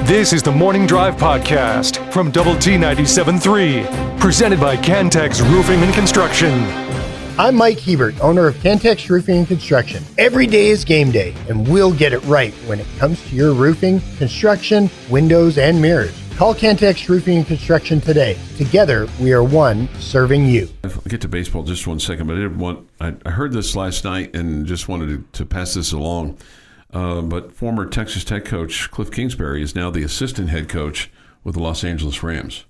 This is the Morning Drive Podcast from Double T 97.3, presented by Cantex Roofing and Construction. I'm Mike Hebert, owner of Cantex Roofing and Construction. Every day is game day, and we'll get it right when it comes to your roofing, construction, windows, and mirrors. Call Cantex Roofing and Construction today. Together, we are one serving you. I'll get to baseball just 1 second, but I heard this last night and just wanted to pass this along. But former Texas Tech coach Cliff Kingsbury is now the assistant head coach with the Los Angeles Rams.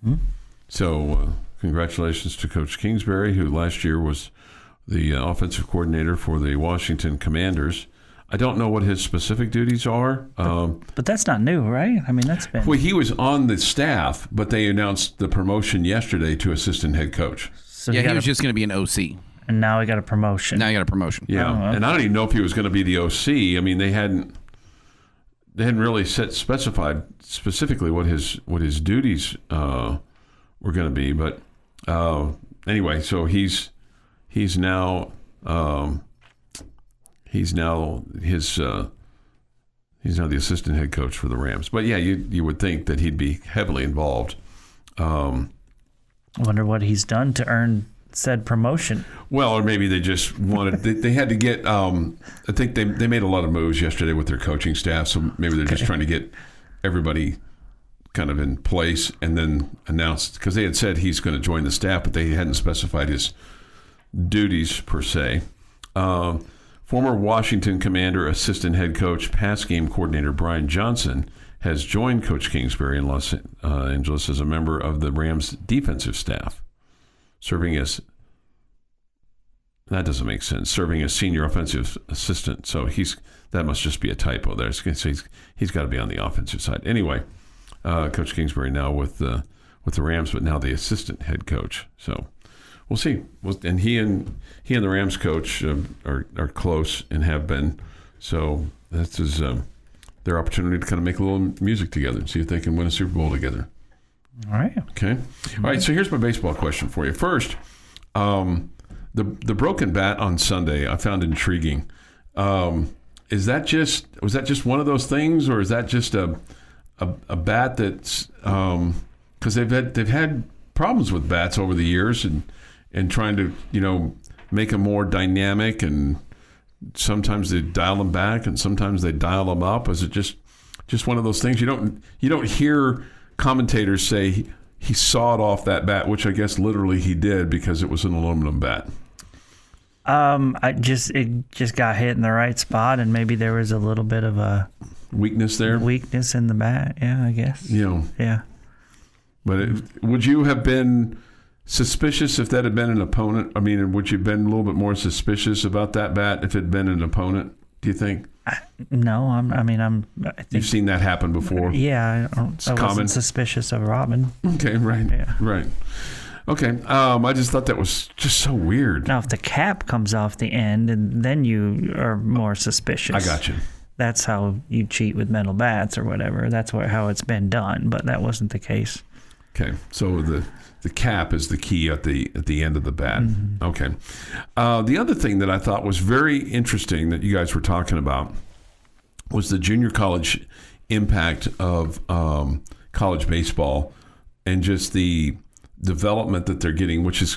Mm-hmm. So congratulations to Coach Kingsbury, who last year was the offensive coordinator for the Washington Commanders. I don't know what his specific duties are. But that's not new, right? I mean, that's been... Well, he was on the staff, but they announced the promotion yesterday to assistant head coach. So he was just going to be an OC. And now he got a promotion. Now he got a promotion. Yeah, okay. And I don't even know if he was going to be the OC. I mean, they hadn't really specified specifically what his duties were going to be. But anyway, so he's now the assistant head coach for the Rams. But yeah, you would think that he'd be heavily involved. I wonder what he's done to earn said promotion. Well, or maybe they just wanted they had to get I think they made a lot of moves yesterday with their coaching staff, so maybe they're just trying to get everybody kind of in place and then announced, because they had said he's going to join the staff, but they hadn't specified his duties per se. Former Washington Commander assistant head coach, pass game coordinator Brian Johnson has joined Coach Kingsbury in Los Angeles as a member of the Rams defensive staff, serving as senior offensive assistant. So that must just be a typo there. So he's got to be on the offensive side. Anyway, Coach Kingsbury now with the Rams, but now the assistant head coach. So we'll see. And he and the Rams coach are close and have been. So that's their opportunity to kind of make a little music together and see if they can win a Super Bowl together. All right. Okay. All right. So here's my baseball question for you. First, the broken bat on Sunday I found intriguing. Was that just one of those things, or is that just a bat that's because they've had problems with bats over the years and trying to make them more dynamic, and sometimes they dial them back and sometimes they dial them up. Is it just one of those things? You don't hear commentators say he sawed off that bat, which I guess literally he did because it was an aluminum bat. It just got hit in the right spot, and maybe there was a little bit of a weakness there. Weakness in the bat, yeah, I guess. Yeah. But would you have been suspicious if that had been an opponent? I mean, would you have been a little bit more suspicious about that bat if it had been an opponent? Do you think? No, I think you've seen that happen before. Yeah, I wasn't suspicious of Robin. Okay, right, yeah. Right. Okay, I just thought that was just so weird. Now, if the cap comes off the end, and then you are more suspicious. I got you. That's how you cheat with metal bats or whatever. That's how it's been done, but that wasn't the case. Okay, so the cap is the key at the end of the bat. Mm-hmm. Okay. The other thing that I thought was very interesting that you guys were talking about was the junior college impact of college baseball and just the development that they're getting, which is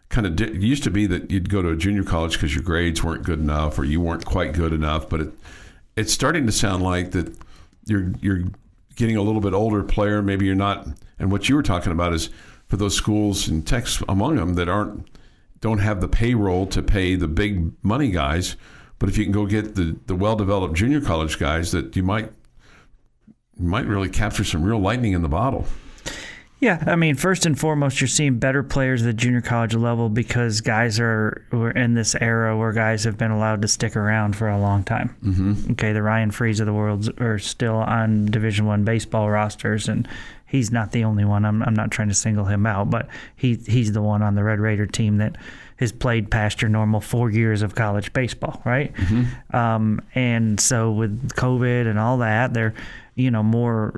kind of it used to be that you'd go to a junior college because your grades weren't good enough or you weren't quite good enough, but it's starting to sound like that you're getting a little bit older player, maybe you're not. And what you were talking about is for those schools, and Tech's among them, that don't have the payroll to pay the big money guys, but if you can go get the well-developed junior college guys, that you might really capture some real lightning in the bottle. Yeah, I mean, first and foremost, you're seeing better players at the junior college level because we're in this era where guys have been allowed to stick around for a long time. Mm-hmm. Okay, the Ryan Frees of the world are still on Division I baseball rosters, and he's not the only one. I'm not trying to single him out, but he's the one on the Red Raider team that has played past your normal 4 years of college baseball, right? Mm-hmm. And so with COVID and all that, they're more,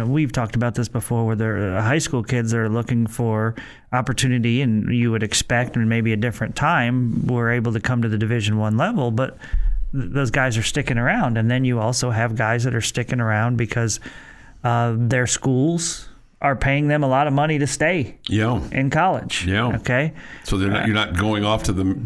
we've talked about this before where they're high school kids are looking for opportunity, and you would expect in maybe a different time we're able to come to the Division I level, but those guys are sticking around. And then you also have guys that are sticking around because Their schools are paying them a lot of money to stay in college. Yeah. Okay. So you're not going off to the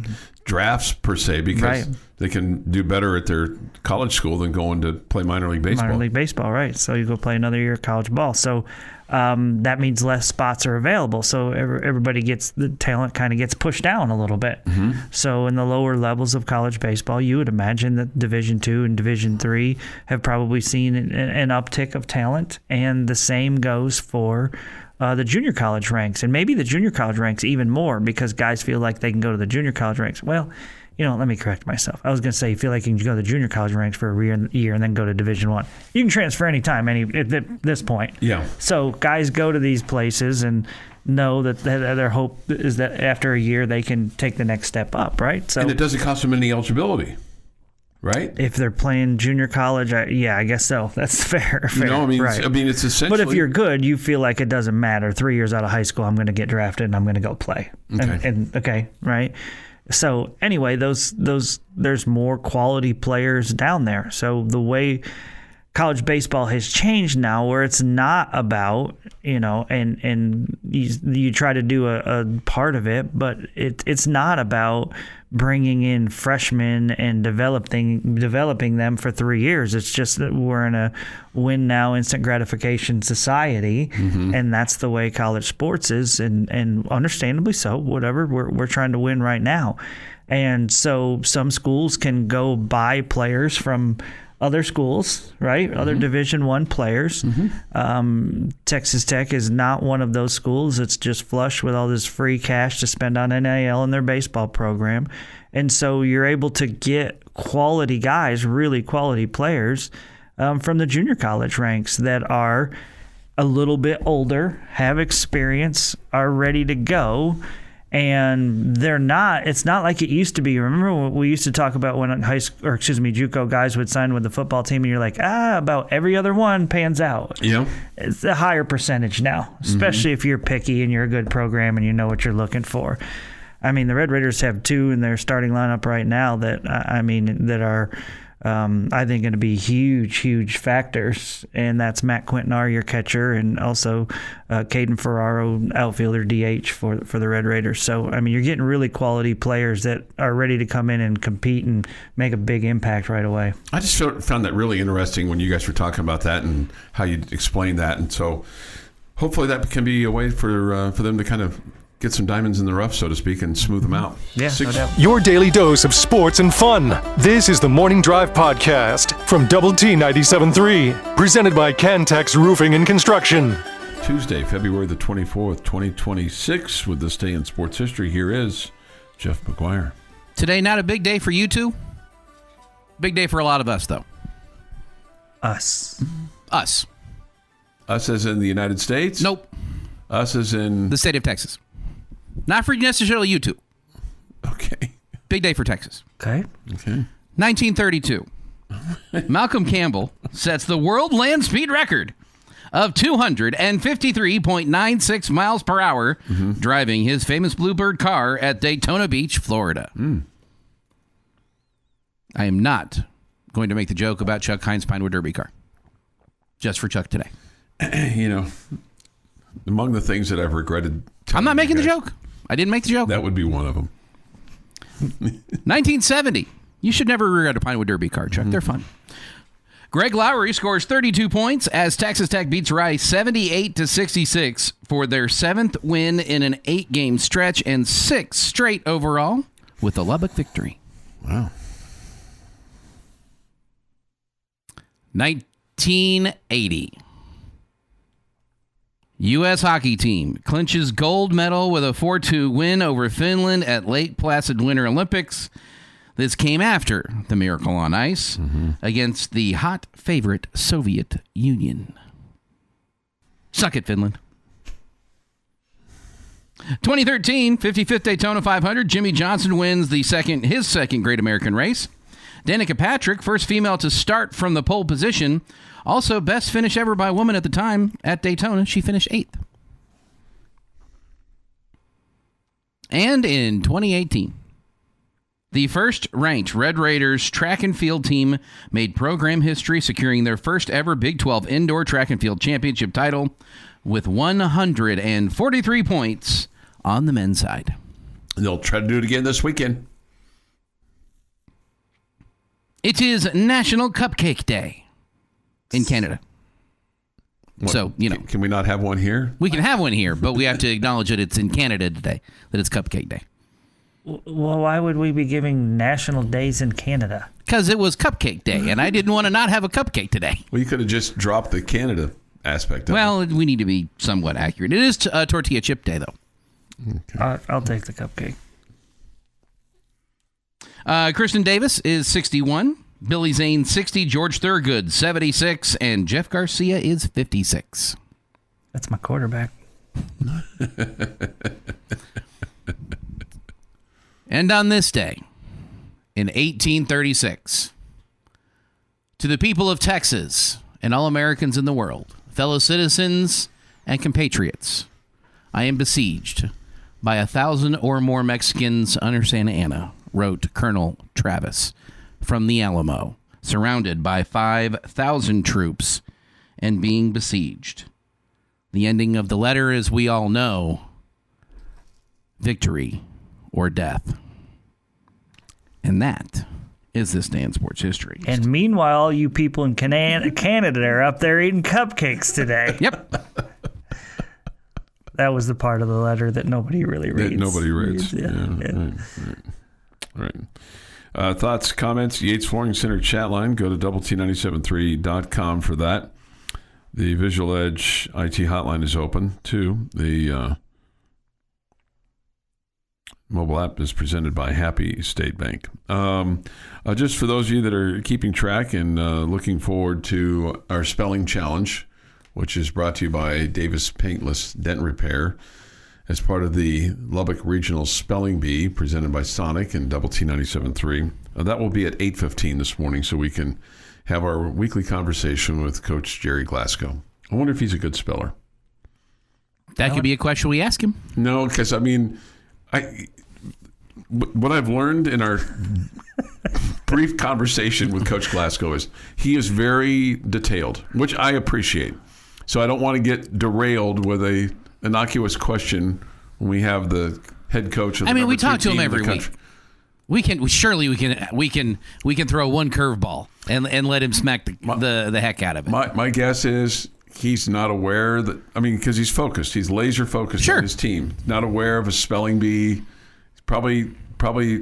drafts per se, because they can do better at their college school than going to play minor league baseball. Minor league baseball, right. So you go play another year of college ball. So that means less spots are available. So everybody the talent kind of gets pushed down a little bit. Mm-hmm. So in the lower levels of college baseball, you would imagine that Division II and Division III have probably seen an uptick of talent. And the same goes for the junior college ranks, and maybe the junior college ranks even more, because guys feel like they can go to the junior college ranks. Well, let me correct myself. I was going to say you feel like you can go to the junior college ranks for a year and then go to Division I. You can transfer anytime at this point. Yeah. So guys go to these places and know that their hope is that after a year they can take the next step up, right? So, and it doesn't cost them any eligibility. Right? If they're playing junior college, I guess so. That's fair. Right. It's essentially. But if you're good, you feel like it doesn't matter. 3 years out of high school, I'm going to get drafted and I'm going to go play. Okay. Right? So anyway, there's more quality players down there. So the way college baseball has changed now, where it's not about, and you try to do a part of it, but it's not about bringing in freshmen and developing them for 3 years. It's just that we're in a win now, instant gratification society, and that's the way college sports is, and understandably so. Whatever, we're trying to win right now, and so some schools can go buy players from other schools, right? Other Division I players. Texas Tech is not one of those schools. It's just flush with all this free cash to spend on NIL in their baseball program. And so you're able to get quality guys, really quality players from the junior college ranks that are a little bit older, have experience, are ready to go. And it's not like it used to be. Remember when we used to talk about when JUCO guys would sign with the football team, and you're like, about every other one pans out. Yeah. It's a higher percentage now, especially if you're picky and you're a good program and you know what you're looking for. I mean, the Red Raiders have two in their starting lineup right now that are I think going to be huge factors, and that's Matt Quintanar, your catcher, and also Caden Ferraro, outfielder DH for the Red Raiders. So, I mean, you're getting really quality players that are ready to come in and compete and make a big impact right away. I just found that really interesting when you guys were talking about that and how you explained that, and so hopefully that can be a way for them to kind of get some diamonds in the rough, so to speak, and smooth them out. Yeah, no doubt. Your daily dose of sports and fun. This is the Morning Drive Podcast from Double T 97.3, presented by Cantex Roofing and Construction. Tuesday, February the 24th, 2026. With this day in sports history, here is Jeff McGuire. Today, not a big day for you two. Big day for a lot of us, though. Us. Us Us as in the United States? Nope. Us as in the state of Texas. Not for necessarily you two. Okay. Big day for Texas. Okay. 1932. Malcolm Campbell sets the world land speed record of 253.96 miles per hour, driving his famous Bluebird car at Daytona Beach, Florida. I am not going to make the joke about Chuck Heinz Pinewood Derby car. Just for Chuck today. Among the things that I've regretted. I'm not making the joke. I didn't make the joke. That would be one of them. 1970. You should never regret a Pinewood Derby car, Chuck. They're fun. Greg Lowry scores 32 points as Texas Tech beats Rice 78-66 for their 7th win in an 8-game stretch and 6th straight overall with a Lubbock victory. Wow. 1980. U.S. hockey team clinches gold medal with a 4-2 win over Finland at Lake Placid Winter Olympics. This came after the Miracle on Ice against the hot favorite Soviet Union. Suck it, Finland. 2013, 55th Daytona 500. Jimmy Johnson wins his second Great American Race. Danica Patrick, first female to start from the pole position. Also, best finish ever by a woman at the time at Daytona. She finished 8th. And in 2018, The first-ranked Red Raiders track and field team made program history, securing their first ever Big 12 indoor track and field championship title with 143 points on the men's side. They'll try to do it again this weekend. It is National Cupcake Day in Canada. What, So, can we not have one here? we can have one here, but we have to acknowledge that it's in Canada today, that it's Cupcake Day. Well, why would we be giving national days in Canada? Because it was Cupcake Day, and I didn't want to not have a cupcake today. Well, you could have just dropped the Canada aspect of it. Well, we need to be somewhat accurate. It is Tortilla Chip Day, though. Okay. I'll take the cupcake. Kristen Davis is 61. Billy Zane, 60. George Thurgood, 76. And Jeff Garcia is 56. That's my quarterback. And on this day, in 1836, to the people of Texas and all Americans in the world, fellow citizens and compatriots, I am besieged by 1,000 or more Mexicans under Santa Anna, wrote Colonel Travis from the Alamo, surrounded by 5,000 troops and being besieged. The ending of the letter, as we all know, victory or death. And that is this day in sports history. And meanwhile, all you people in Canada are up there eating cupcakes today. Yep. That was the part of the letter that nobody really reads. That nobody reads. Yeah. Right. Thoughts, comments, Yates Flooring Center chat line. Go to WT973.com for that. The Visual Edge IT hotline is open, too. The mobile app is presented by Happy State Bank. Just for those of you that are keeping track and looking forward to our spelling challenge, which is brought to you by Davis Paintless Dent Repair as part of the Lubbock Regional Spelling Bee presented by Sonic and Double T 97.3. That will be at 8:15 this morning so we can have our weekly conversation with Coach Gerry Glasco. I wonder if he's a good speller. That could be a question we ask him. No, because, what I've learned in our brief conversation with Coach Glasco is he is very detailed, which I appreciate. So I don't want to get derailed with a innocuous question when we have the head coach of the we talk to him team every in the week. country. We can throw one curveball and let him smack the heck out of it. My guess is he's not aware that, because he's focused. He's laser focused on his team. Not aware of a spelling bee. Probably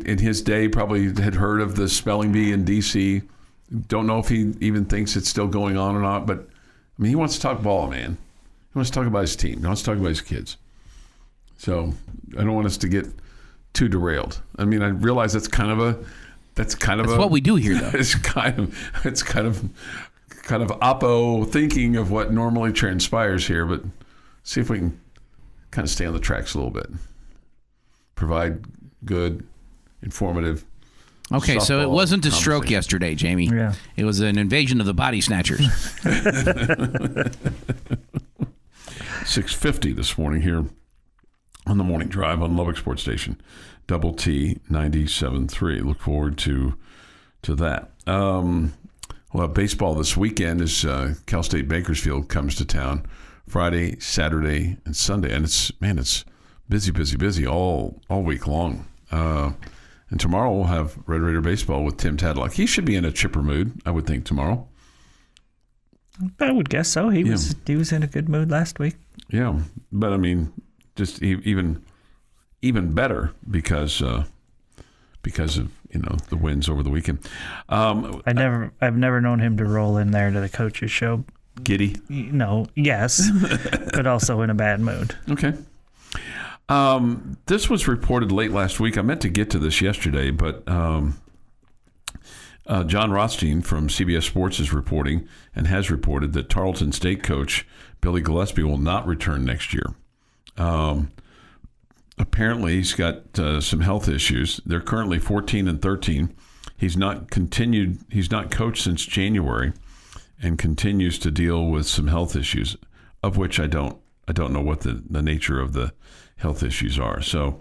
in his day, had heard of the spelling bee in D.C. Don't know if he even thinks it's still going on or not, but he wants to talk ball, man. He wants to talk about his team. He wants to talk about his kids. So I don't want us to get too derailed. I realize that's what we do here, though. It's kind of oppo thinking of what normally transpires here, but see if we can kind of stay on the tracks a little bit. Provide good, informative. Okay, so it wasn't a stroke yesterday, Jamie. Yeah. It was an invasion of the body snatchers. 6:50 this morning here on the Morning Drive on Lubbock Sports Station, Double T 97.3. Look forward to that. Well, baseball this weekend as Cal State Bakersfield comes to town Friday, Saturday, and Sunday, and it's busy all week long. And tomorrow we'll have Red Raider baseball with Tim Tadlock. He should be in a chipper mood, I would think, tomorrow. I would guess so. He was in a good mood last week. Yeah, but just even better because of the wins over the weekend. I've never known him to roll in there to the coach's show. Giddy? No, yes, but also in a bad mood. Okay. This was reported late last week. I meant to get to this yesterday, but John Rothstein from CBS Sports is reporting and has reported that Tarleton State coach Billy Gillespie will not return next year. Apparently, he's got some health issues. They're currently 14-13. He's not coached since January and continues to deal with some health issues, of which I don't know what the nature of the health issues are. So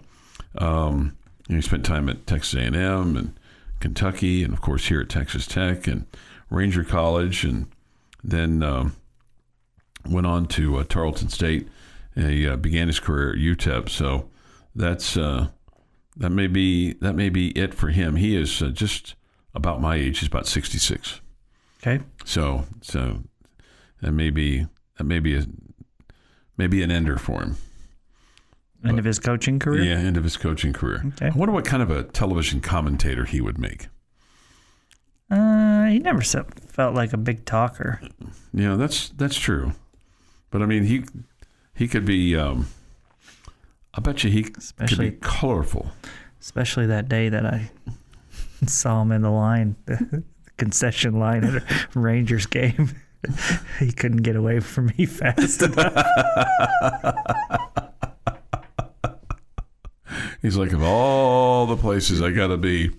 He spent time at Texas A&M and Kentucky, and of course here at Texas Tech and Ranger College, and then went on to Tarleton State. He began his career at UTEP. So that's that may be it for him. He is just about my age. He's about 66. Okay. So that may be an ender for him. End of his coaching career? Yeah, end of his coaching career. Okay. I wonder what kind of a television commentator he would make. He never felt like a big talker. Yeah, that's true. But I mean, he could be. I bet you he could be colorful. Especially that day that I saw him in the line, the concession line at a Rangers game. He couldn't get away from me fast enough. He's like, of all the places I got to be.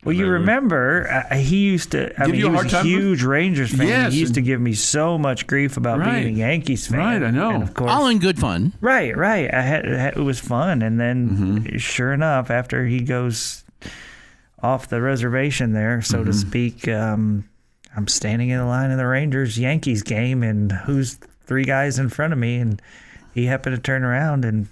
Well, you remember, he used to, he was a huge Rangers fan. Yes, he used to give me so much grief about being a Yankees fan. Right, I know. And of course, All in good fun. Right. It was fun. And then, sure enough, after he goes off the reservation there, so to speak, I'm standing in the line of the Rangers-Yankees game, and who's three guys in front of me? And he happened to turn around, and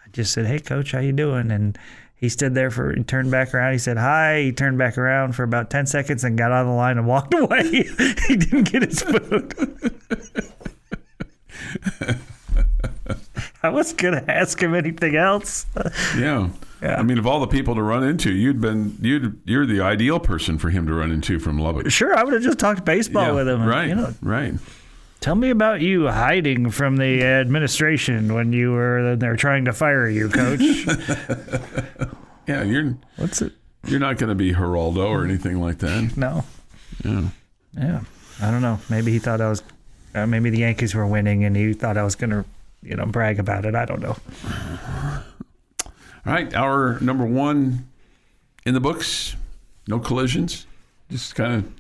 I just said, "Hey, Coach, how you doing?" And he stood there he turned back around. He said, "Hi." He turned back around for about 10 seconds and got on the line and walked away. He didn't get his food. I was going to ask him anything else. Yeah. I mean, of all the people to run into, you're the ideal person for him to run into from Lubbock. Sure, I would have just talked baseball with him. Right, and, right. Tell me about you hiding from the administration when you were there trying to fire you, Coach. Yeah, What's it? You're not going to be Geraldo or anything like that. No. Yeah. I don't know. Maybe he thought I was. Maybe the Yankees were winning, and he thought I was going to, brag about it. I don't know. All right, our number one in the books. No collisions. Just kind of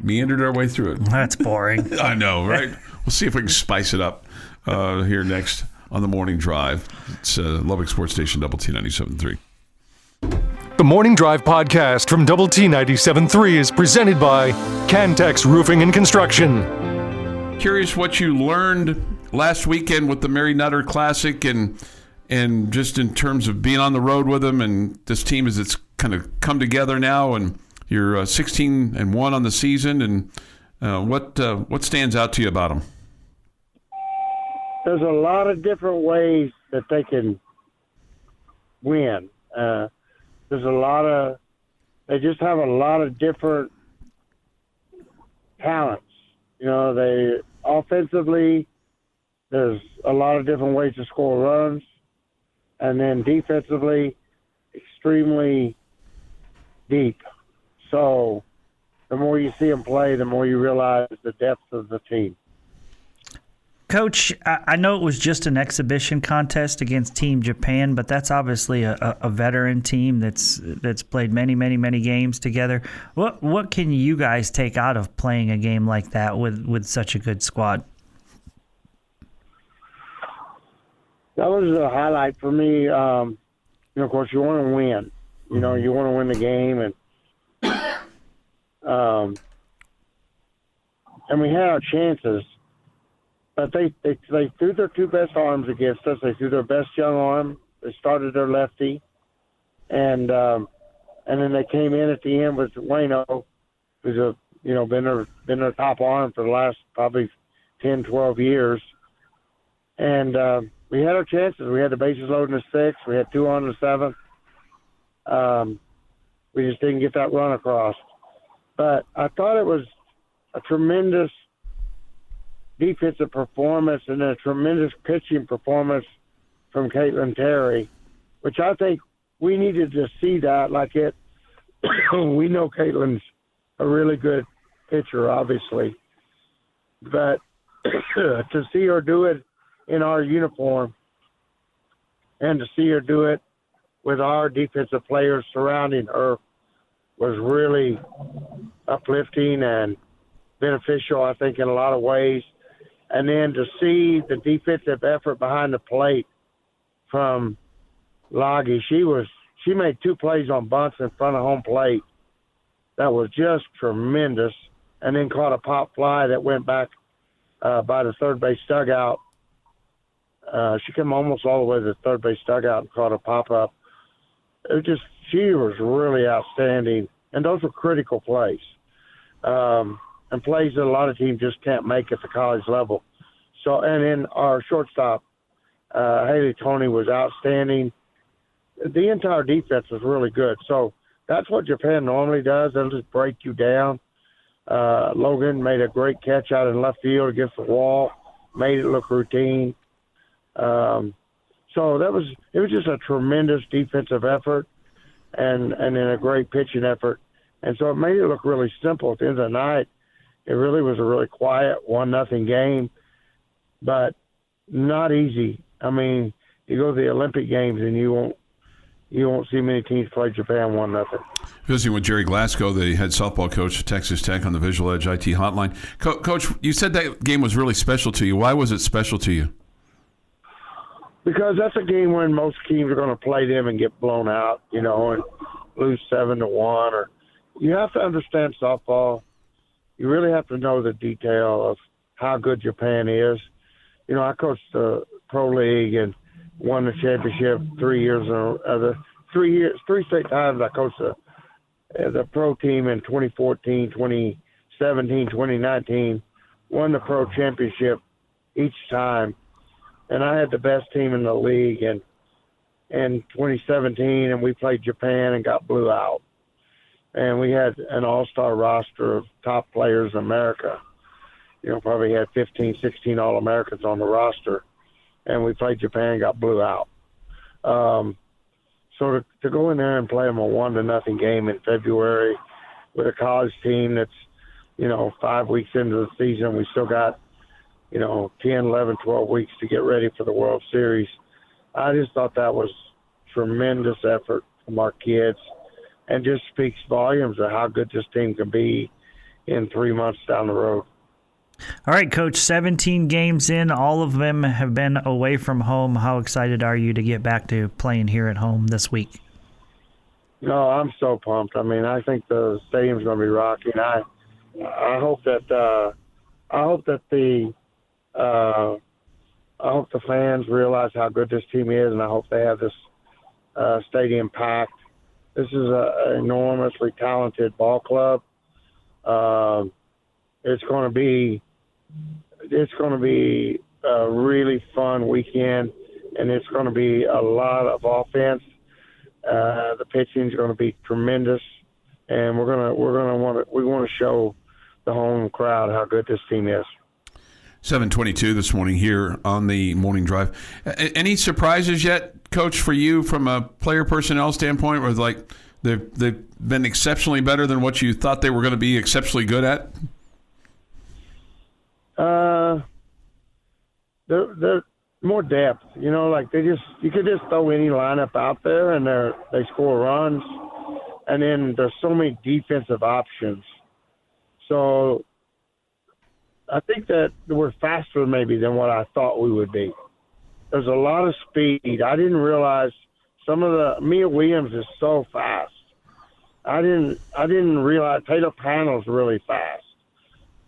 meandered our way through it. That's boring. I know, right? We'll see if we can spice it up here next on the Morning Drive. It's Lubbock Sports Station, Double T 97.3. The Morning Drive podcast from Double T 97.3 is presented by Cantex Roofing and Construction. Curious what you learned last weekend with the Mary Nutter Classic and just in terms of being on the road with them and this team as it's kind of come together now, and you're 16-1 on the season, and what stands out to you about them? There's a lot of different ways that they can win. They just have a lot of different talents. They offensively, there's a lot of different ways to score runs, and then defensively, extremely deep. So the more you see them play, the more you realize the depth of the team. Coach, I know it was just an exhibition contest against Team Japan, but that's obviously a veteran team that's played many, many, many games together. What can you guys take out of playing a game like that with such a good squad? That was a highlight for me. Of course, you want to win. You want to win the game, and we had our chances. But they threw their two best arms against us. They threw their best young arm. They started their lefty, and then they came in at the end with Wayno, who's been their top arm for the last probably 10, 12 years. And we had our chances. We had the bases loaded in the sixth. We had two on the seventh. We just didn't get that run across. But I thought it was a tremendous defensive performance and a tremendous pitching performance from Caitlin Terry, which I think we needed to see that. We know Caitlin's a really good pitcher, obviously, but to see her do it in our uniform and to see her do it with our defensive players surrounding her was really uplifting and beneficial, I think, in a lot of ways. And then to see the defensive effort behind the plate from Loggy, she was she made 2 plays on bunts in front of home plate. That was just tremendous. And then caught a pop fly that went back by the third base dugout. She came almost all the way to the third base dugout and caught a pop-up. She was really outstanding. And those were critical plays. And plays that a lot of teams just can't make at the college level. So, and then our shortstop, Haley Tony, was outstanding. The entire defense was really good. So that's what Japan normally does. They'll just break you down. Logan made a great catch out in left field against the wall, made it look routine. So it was just a tremendous defensive effort and then a great pitching effort. And so it made it look really simple at the end of the night. It really was a really quiet 1-0 game, but not easy. I mean, you go to the Olympic Games and you won't see many teams play Japan 1-0. Visiting with Gerry Glasco, the head softball coach at Texas Tech on the Visual Edge IT hotline. Coach, you said that game was really special to you. Why was it special to you? Because that's a game when most teams are going to play them and get blown out, and lose 7-1. Or you have to understand softball. You really have to know the detail of how good Japan is. I coached the pro league and won the championship 3 years. Three straight times I coached the pro team in 2014, 2017, 2019. Won the pro championship each time. And I had the best team in the league in 2017, and we played Japan and got blew out. And we had an all-star roster of top players in America. Probably had 15, 16 All Americans on the roster. And we played Japan and got blew out. So to go in there and play them a 1-0 game in February with a college team that's, 5 weeks into the season, we still got, 10, 11, 12 weeks to get ready for the World Series. I just thought that was tremendous effort from our kids and just speaks volumes of how good this team can be in 3 months down the road. All right, Coach, 17 games in. All of them have been away from home. How excited are you to get back to playing here at home this week? No, I'm so pumped. I mean, I think the stadium's going to be rocking. I hope that the fans realize how good this team is, and I hope they have this stadium packed. This is an enormously talented ball club. It's going to be a really fun weekend, and it's going to be a lot of offense. The pitching is going to be tremendous, and we want to show the home crowd how good this team is. 7:22 this morning here on the morning drive. Any surprises yet, Coach, for you from a player personnel standpoint, where they've been exceptionally better than what you thought they were going to be exceptionally good at? They're more depth, you could just throw any lineup out there and they score runs, and then there's so many defensive options. So I think that we're faster maybe than what I thought we would be. There's a lot of speed. I didn't realize Mia Williams is so fast. I didn't realize Taylor Panel's really fast.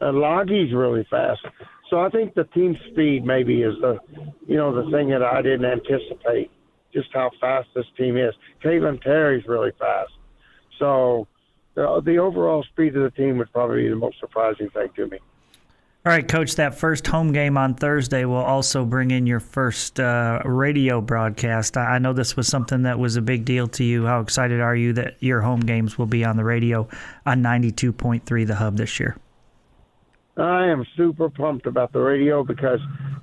Loggy's really fast. So I think the team speed maybe is the thing that I didn't anticipate, just how fast this team is. Caitlin Terry's really fast. So the overall speed of the team would probably be the most surprising thing to me. All right, Coach, that first home game on Thursday will also bring in your first radio broadcast. I know this was something that was a big deal to you. How excited are you that your home games will be on the radio on 92.3 The Hub this year? I am super pumped about the radio because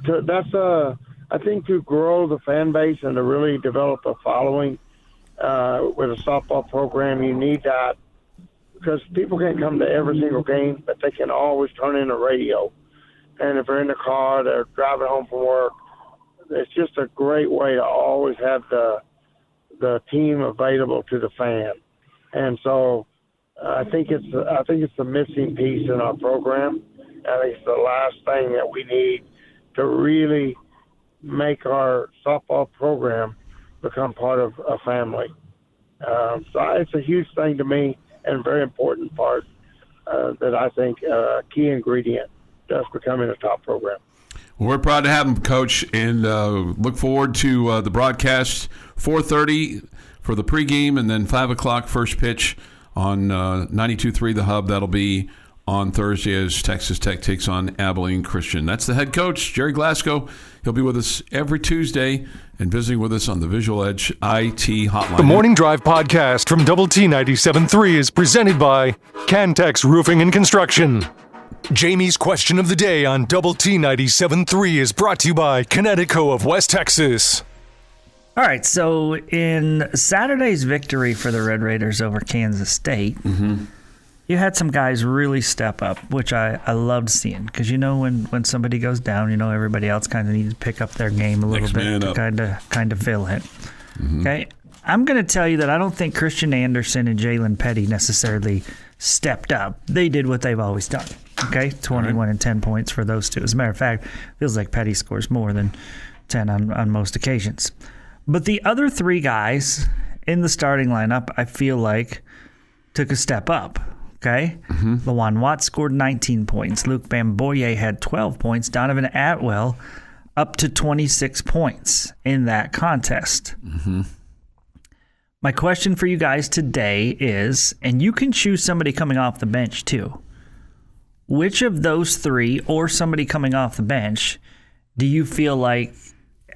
I think to grow the fan base and to really develop a following with a softball program, you need that, because people can't come to every single game, but they can always turn in a radio. And if they're in the car, they're driving home from work, it's just a great way to always have the team available to the fan. And so I think it's the missing piece in our program. I think it's the last thing that we need to really make our softball program become part of a family. So it's a huge thing to me and a very important part that I think a key ingredient to us becoming a top program. Well, we're proud to have him, Coach, and look forward to the broadcast, 4:30 for the pregame, and then 5 o'clock first pitch on 92.3 The Hub. That'll be on Thursday as Texas Tech takes on Abilene Christian. That's the head coach, Gerry Glasco. He'll be with us every Tuesday and visiting with us on the Visual Edge IT hotline. The Morning Drive podcast from Double T 97.3 is presented by Cantex Roofing and Construction. Jamie's question of the day on Double T 97.3 is brought to you by Connecticut of West Texas. All right, so in Saturday's victory for the Red Raiders over Kansas State, you had some guys really step up, which I loved seeing, because when somebody goes down, everybody else kind of needs to pick up their game a little bit to kind of fill it. Okay, I'm going to tell you that I don't think Christian Anderson and Jalen Petty necessarily stepped up. They did what they've always done. Okay, 21 and 10 points for those two. As a matter of fact, feels like Petty scores more than 10 on most occasions. But the other three guys in the starting lineup, I feel like, took a step up. Okay? Lawan Watts scored 19 points. Luke Bamboye had 12 points. Donovan Atwell up to 26 points in that contest. My question for you guys today is, and you can choose somebody coming off the bench too, which of those three or somebody coming off the bench do you feel like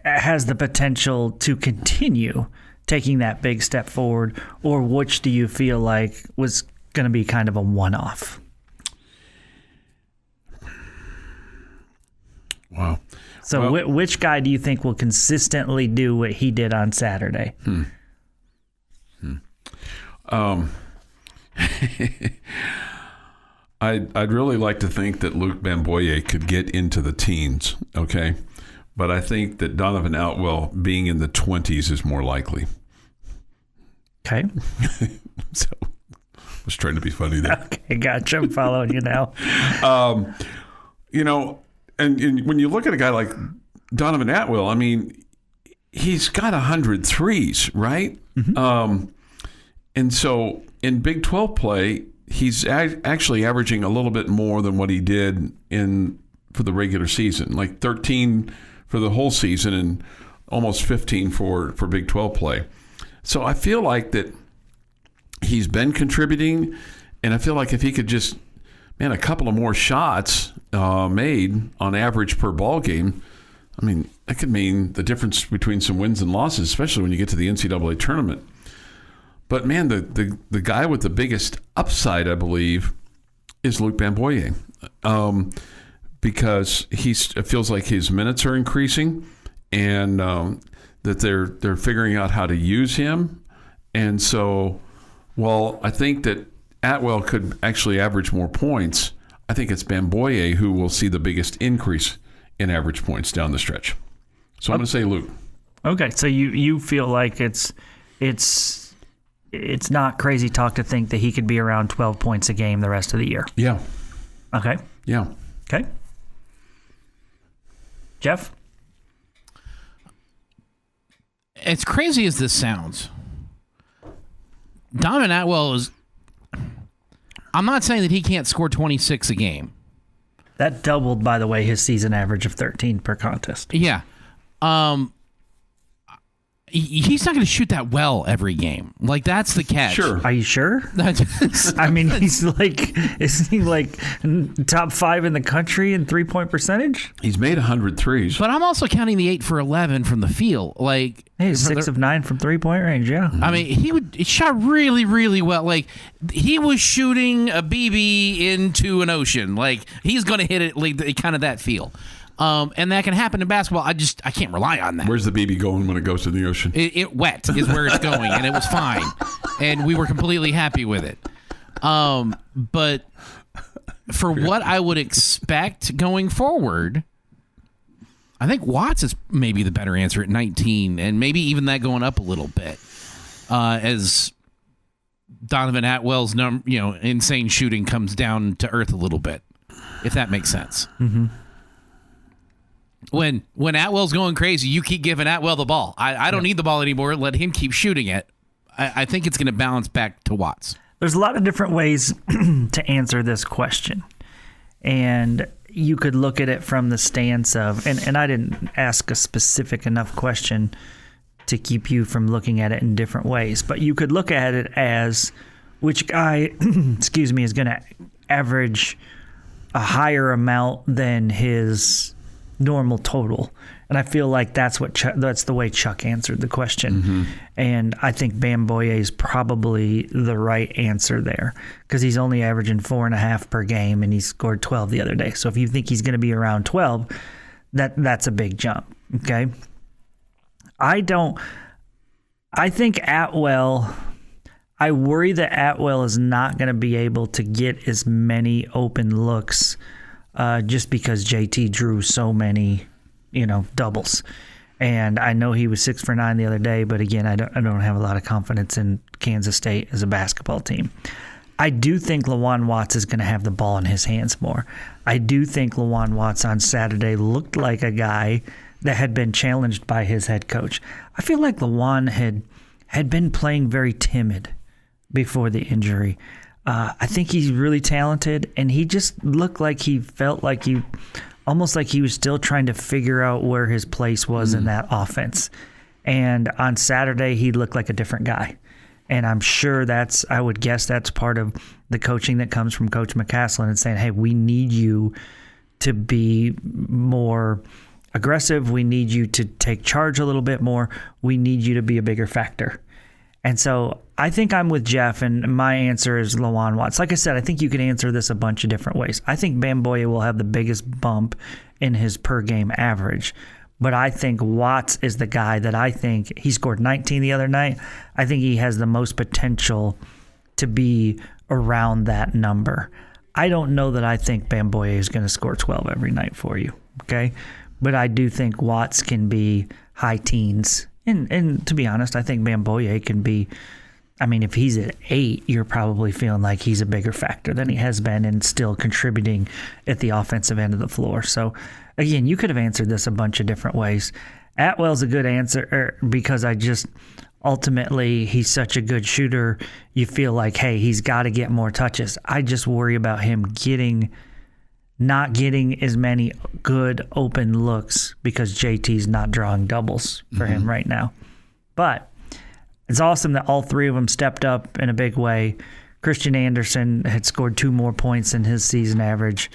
has the potential to continue taking that big step forward, or which do you feel like was going to be kind of a one-off? Wow. So which guy do you think will consistently do what he did on Saturday? I'd really like to think that Luke Bamboye could get into the teens, okay? But I think that Donovan Atwell being in the 20s is more likely. Okay. So I was trying to be funny there. Okay, gotcha. I'm following you now. And when you look at a guy like Donovan Atwell, I mean, he's got 100 threes, right? And so in Big 12 play, he's actually averaging a little bit more than what he did for the regular season, like 13 for the whole season and almost 15 for Big 12 play. So I feel like that he's been contributing, and I feel like if he could just, a couple of more shots made on average per ball game, I mean, that could mean the difference between some wins and losses, especially when you get to the NCAA tournament. But, man, the guy with the biggest upside, I believe, is Luke Bamboye, because it feels like his minutes are increasing, and that they're figuring out how to use him. And so, while I think that Atwell could actually average more points, I think it's Bamboye who will see the biggest increase in average points down the stretch. So I'm going to say Luke. Okay, so you feel like it's not crazy talk to think that he could be around 12 points a game the rest of the year. Yeah. Okay. Yeah. Okay. Jeff? As crazy as this sounds, Donovan Atwell is... I'm not saying that he can't score 26 a game. That doubled, by the way, his season average of 13 per contest. Yeah. He's not going to shoot that well every game. Like, that's the catch. Sure. Are you sure? I mean, isn't he like top 5 in the country in 3-point percentage? He's made 100 threes. But I'm also counting the 8 for 11 from the field. Like, he's 6 of 9 from 3-point range, yeah. I mean, he shot really, really well. Like, he was shooting a BB into an ocean. Like, he's going to hit it like kind of that feel. And that can happen in basketball. I can't rely on that. Where's the BB going when it goes to the ocean? It wet is where it's going, and it was fine. And we were completely happy with it. But for what I would expect going forward, I think Watts is maybe the better answer at 19, and maybe even that going up a little bit as Donovan Atwell's insane shooting comes down to earth a little bit, if that makes sense. Mm-hmm. When Atwell's going crazy, you keep giving Atwell the ball. I don't need the ball anymore. Let him keep shooting it. I think it's going to balance back to Watts. There's a lot of different ways to answer this question. And you could look at it from the stance of, and I didn't ask a specific enough question to keep you from looking at it in different ways, but you could look at it as which guy, excuse me, is going to average a higher amount than his normal total. And I feel like that's the way Chuck answered the question. Mm-hmm. And I think Bam Boye is probably the right answer there because he's only averaging 4.5 per game and he scored 12 the other day. So if you think he's going to be around 12, that's a big jump. Okay. I think Atwell, I worry that Atwell is not going to be able to get as many open looks just because JT drew so many doubles. And I know he was 6 for 9 the other day, but again, I don't have a lot of confidence in Kansas State as a basketball team. I do think Lawan Watts is going to have the ball in his hands more. I do think Lawan Watts on Saturday looked like a guy that had been challenged by his head coach. I feel like Lawan had been playing very timid before the injury. I think he's really talented, and he just looked like he felt like almost like he was still trying to figure out where his place was in that offense. And on Saturday, he looked like a different guy. And I'm sure I would guess that's part of the coaching that comes from Coach McCaslin and saying, hey, we need you to be more aggressive. We need you to take charge a little bit more. We need you to be a bigger factor. And so I think I'm with Jeff, and my answer is Lawan Watts. Like I said, I think you can answer this a bunch of different ways. I think Bam Boye will have the biggest bump in his per-game average, but I think Watts is the guy that I think he scored 19 the other night. I think he has the most potential to be around that number. I don't know that I think Bam Boye is going to score 12 every night for you, okay? But I do think Watts can be high teens. And to be honest, I think Bam Boye can be, if he's at 8, you're probably feeling like he's a bigger factor than he has been and still contributing at the offensive end of the floor. So, again, you could have answered this a bunch of different ways. Atwell's a good answer because ultimately he's such a good shooter. You feel like, hey, he's got to get more touches. I just worry about him not getting as many good open looks because JT's not drawing doubles for him right now. But it's awesome that all three of them stepped up in a big way. Christian Anderson had scored 2 more points than his season average.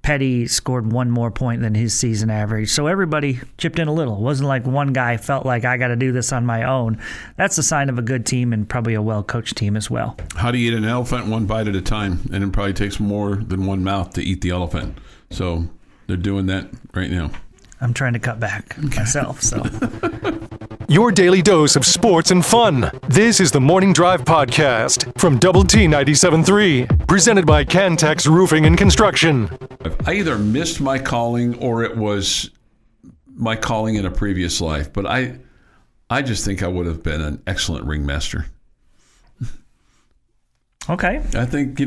Petty scored 1 more point than his season average. So everybody chipped in a little. It wasn't like one guy felt like I got to do this on my own. That's a sign of a good team and probably a well-coached team as well. How do you eat an elephant? 1 bite at a time, and it probably takes more than 1 mouth to eat the elephant. So they're doing that right now. I'm trying to cut back myself. So. Your daily dose of sports and fun. This is the Morning Drive Podcast from Double T 97.3, presented by Cantex Roofing and Construction. I either missed my calling or it was my calling in a previous life, but I just think I would have been an excellent ringmaster. Okay. I think,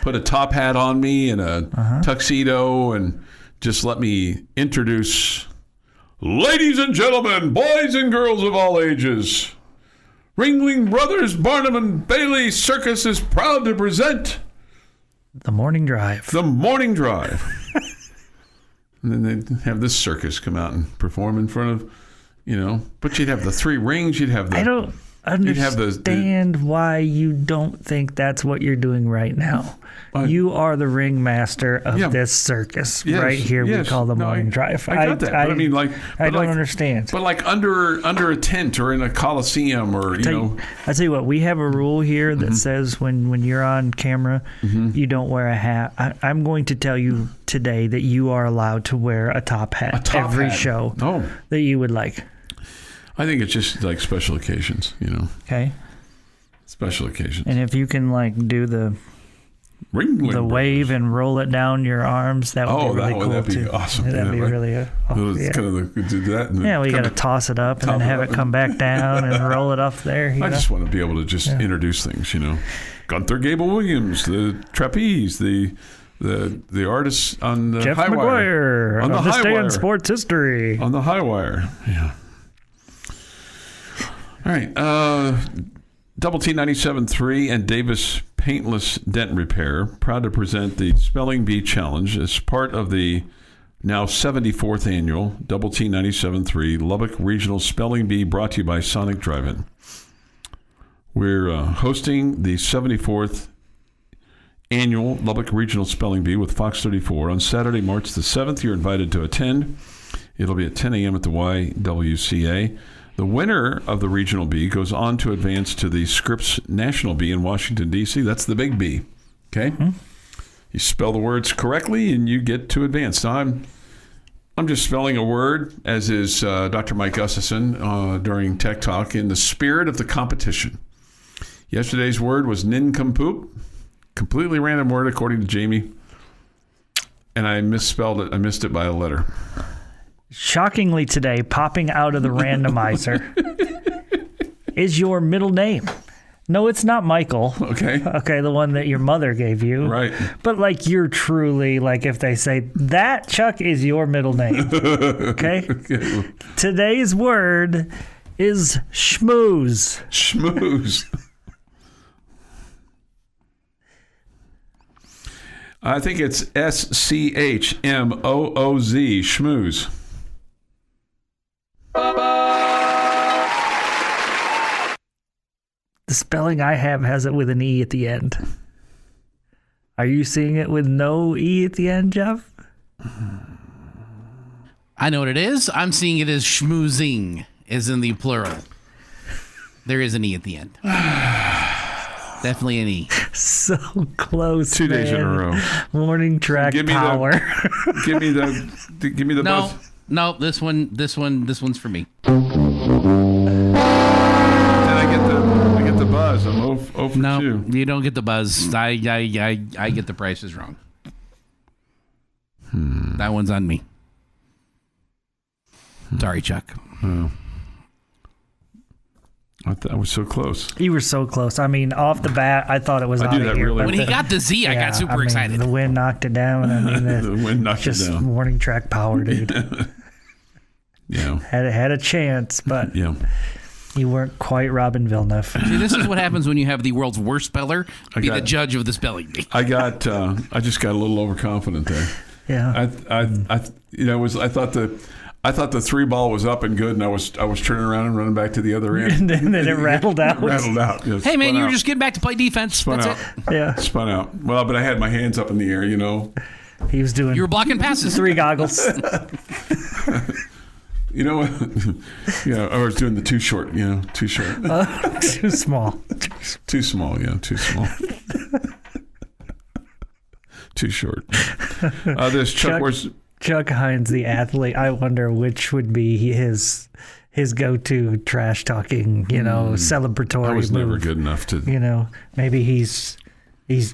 put a top hat on me and a tuxedo and just let me introduce, ladies and gentlemen, boys and girls of all ages, Ringling Brothers Barnum and Bailey Circus is proud to present The Morning Drive. The Morning Drive. And then they'd have this circus come out and perform in front of, but you'd have the 3 rings, you'd have the... I don't understand why you don't think that's what you're doing right now. You are the ringmaster of this circus right here. We call the Morning Drive. I got that. But I don't understand. But like under a tent or in a coliseum or I tell you what, we have a rule here that says when you're on camera, you don't wear a hat. I'm going to tell you today that you are allowed to wear a top hat every show that you would like. I think it's just like special occasions, Okay. Special occasions. And if you can do the wave and roll it down your arms, that would be really cool. That'd be too. Awesome. That'd be really do that. And we got to toss it up and then have it come back down and roll it up there. I just want to be able to just introduce things, Gunther Gable Williams, the trapeze, the artists on the Jeff high McGuire wire. On the this high day wire. in sports history. On the high wire, yeah. All right. Double T 97.3 and Davis Paintless Dent Repair proud to present the Spelling Bee Challenge as part of the now 74th annual Double T 97.3 Lubbock Regional Spelling Bee, brought to you by Sonic Drive-In. We're hosting the 74th annual Lubbock Regional Spelling Bee with Fox 34 on Saturday, March the 7th. You're invited to attend. It'll be at 10 a.m. at the YWCA. The winner of the Regional Bee goes on to advance to the Scripps National Bee in Washington, D.C. That's the big B. Okay? Mm-hmm. You spell the words correctly, and you get to advance. Now, I'm just spelling a word, as is Dr. Mike Gustafson during Tech Talk, in the spirit of the competition. Yesterday's word was nincompoop. Completely random word, according to Jamie. And I misspelled it. I missed it by a letter. Shockingly today, popping out of the randomizer is your middle name. No, it's not Michael. Okay. Okay, the one that your mother gave you. Right. But like you're truly, like if they say, that Chuck is your middle name. Okay? Okay. Today's word is schmooze. Schmooze. I think it's SCHMOOZ, schmooze. The spelling I have has it with an E at the end. Are you seeing it with no E at the end, Jeff? I know what it is. I'm seeing it as schmoozing, as in the plural. There is an E at the end. Definitely an E. So close, 2 days in a row. Morning track power. Give me the buzz. No, this one's for me. I get the buzz. I'm 0 for 2. No, you don't get the buzz. I get the prices wrong. That one's on me. Sorry, Chuck. I was so close. You were so close. I mean, off the bat, I thought it was out of here. When he got the Z, I got super excited. The wind knocked it down. I mean, the wind knocked it down. Just morning track power, dude. Yeah. Had a chance, but yeah. You weren't quite Robin Villeneuve. See, this is what happens when you have the world's worst speller be the judge of the spelling bee. I just got a little overconfident there. Yeah. I thought the 3 ball was up and good, and I was turning around and running back to the other end. And then it rattled out. Yeah, hey, man, you were just getting back to play defense. Spun That's out. it. Yeah. Spun out. Well, but I had my hands up in the air, you know. He was doing. You were blocking passes. 3 goggles. You know what? Yeah, I was doing the too short, too short. Too small. Too small, yeah, too small. Too short. There's Chuck Heinz, the athlete. I wonder which would be his go-to trash talking, celebratory. I was move. never good enough to. Maybe he's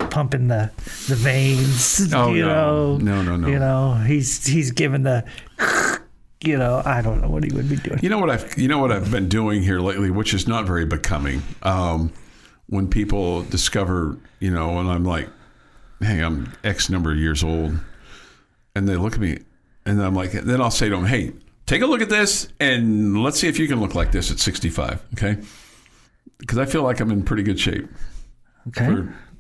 pumping the veins. No. He's giving the. I don't know what he would be doing. You know what I've been doing here lately, which is not very becoming. When people discover, and I'm like, hey, I'm X number of years old. And they look at me, and I'm like, then I'll say to them, hey, take a look at this, and let's see if you can look like this at 65, okay? Because I feel like I'm in pretty good shape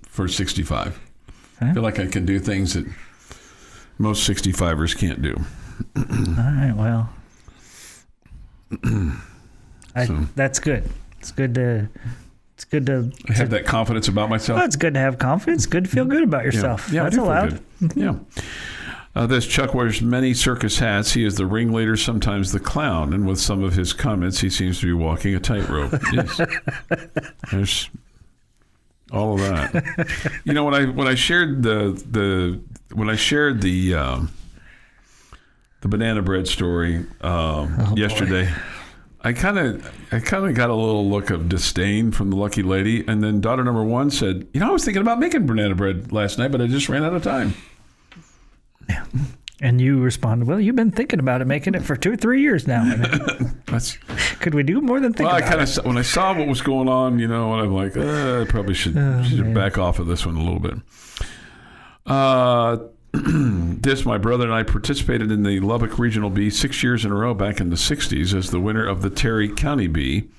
for 65. Okay. I feel like I can do things that most 65ers can't do. All right, well. That's good. It's good to have that confidence about myself. Well, it's good to have confidence. Good to feel good about yourself. Yeah, that's allowed. Yeah. This Chuck wears many circus hats. He is the ringleader, sometimes the clown, and with some of his comments, he seems to be walking a tightrope. Yes. There's all of that. When I shared the banana bread story yesterday, I kind of got a little look of disdain from the lucky lady, and then daughter number 1 said, I was thinking about making banana bread last night, but I just ran out of time. Yeah. And you responded, well, you've been thinking about it, making it for 2 or 3 years now. Could we do more than think about it? When I saw what was going on, and I'm like, I probably should back off of this one a little bit. My brother and I participated in the Lubbock Regional Bee 6 years in a row back in the 60s as the winner of the Terry County Bee.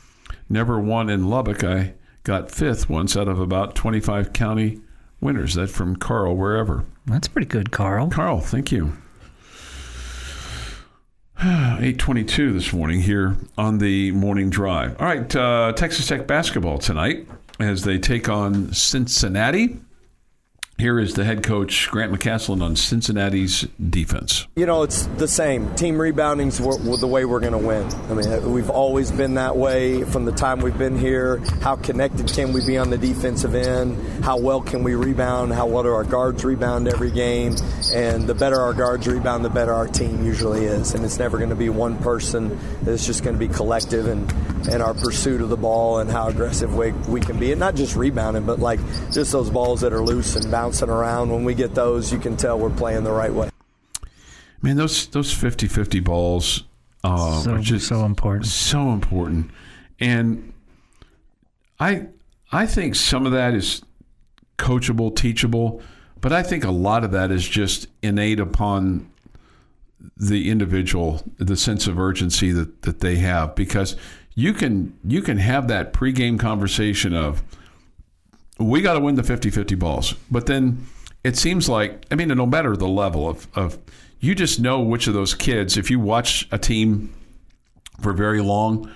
never won in Lubbock. I got 5th once out of about 25 county winners. That's from Carl, wherever. That's pretty good, Carl. Carl, thank you. 8:22 this morning here on the morning drive. All right, Texas Tech basketball tonight as they take on Cincinnati. Here is the head coach, Grant McCaslin, on Cincinnati's defense. You know, it's the same. Team rebounding's the way we're going to win. I mean, we've always been that way from the time we've been here. How connected can we be on the defensive end? How well can we rebound? How well do our guards rebound every game? And the better our guards rebound, the better our team usually is. And it's never going to be one person. It's just going to be collective and our pursuit of the ball and how aggressive we can be. And not just rebounding, but like just those balls that are loose and bouncing around. When we get those, you can tell we're playing the right way. Man, those 50-50 balls are just so important. So important. And I think some of that is coachable, teachable, but I think a lot of that is just innate upon the individual, the sense of urgency that they have, because you can have that pregame conversation of, we got to win the 50-50 balls. But then it seems like, I mean, no matter the level of you just know which of those kids, if you watch a team for very long,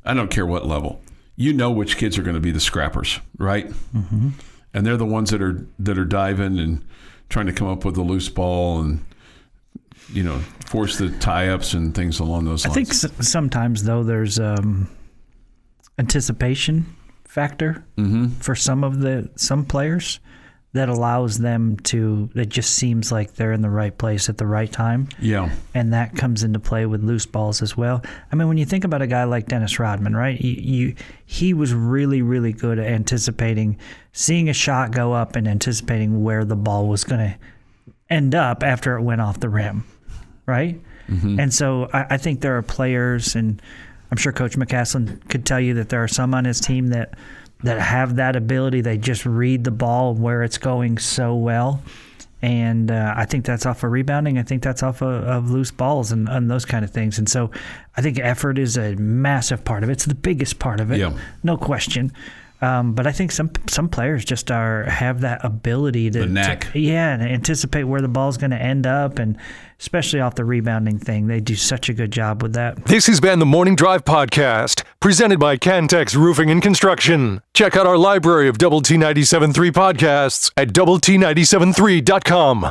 I don't care what level, you know which kids are going to be the scrappers, right? Mm-hmm. And they're the ones that are diving and trying to come up with a loose ball and, you know, force the tie-ups and things along those lines. I think sometimes, though, there's anticipation factor for some players that allows them to, it just seems like they're in the right place at the right time. Yeah. And that comes into play with loose balls as well. I mean, when you think about a guy like Dennis Rodman, right? He was really, really good at anticipating, seeing a shot go up and anticipating where the ball was going to end up after it went off the rim, right? Mm-hmm. And so I think there are players, and I'm sure Coach McCaslin could tell you that there are some on his team that have that ability. They just read the ball where it's going so well. And I think that's off of rebounding. I think that's off of loose balls and those kind of things. And so I think effort is a massive part of it. It's the biggest part of it, no question. But I think some players just have that ability to and anticipate where the ball's going to end up, and especially off the rebounding thing. They do such a good job with that. This has been the Morning Drive Podcast, presented by Cantex Roofing and Construction. Check out our library of Double T 97.3 podcasts at doublet97.3.com.